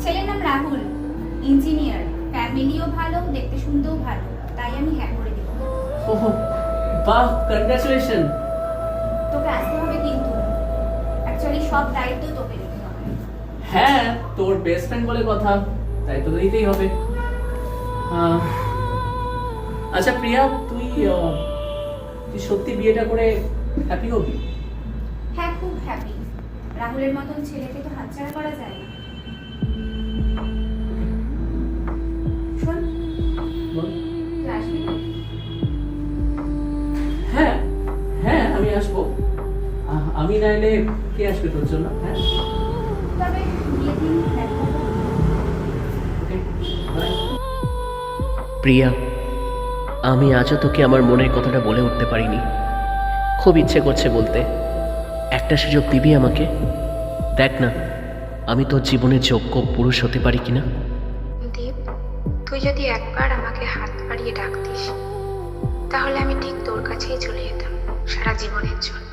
ছেলের নাম রাহুল, ইঞ্জিনিয়ার, ফ্যামিলিও ভালো, দেখতে শুনতেও ভালো, তাই আমি হ্যাঁ করে দিব। ওহ, বাহ, কনগ্রাচুলেশন। তোকে আসতে হবে কিন্তু, অ্যাকচুয়ালি সব দায়িত্ব তোকে নিতে হবে। হ্যাঁ, তোর বেস্ট ফ্রেন্ড বলে কথা, তাই তো দিতেই হবে। আহ, আচ্ছা প্রিয়া, তুই সত্যি বিয়েটা করে হ্যাপি হবি? হ্যাঁ, খুব হ্যাপি। রাহুলের মতন ছেলেকে তো হাতছাড়া করা যায় না। শোন, বল। তুই আসবি তো? হ্যাঁ হ্যাঁ, আমি আসবো। আমি না এলে কে আসবে তোর জন্য? হ্যাঁ, তবে বিয়ের দিন দেখা হবে। ওকে, বাই। প্রিয়া, আমি আজও তোকে আমার মনের কথাটা বলে উঠতে পারিনি। খুব ইচ্ছে করছে বলতে। একটা সুযোগ দিবি আমাকে? দেখ না, আমি তোর জীবনের যোগ্য পুরুষ হতে পারি কিনা। দীপ, তুই যদি একবার আমাকে হাত বাড়িয়ে ডাকতিস, তাহলে আমি ঠিক তোর কাছেই চলে যেতাম সারা জীবনের জন্য।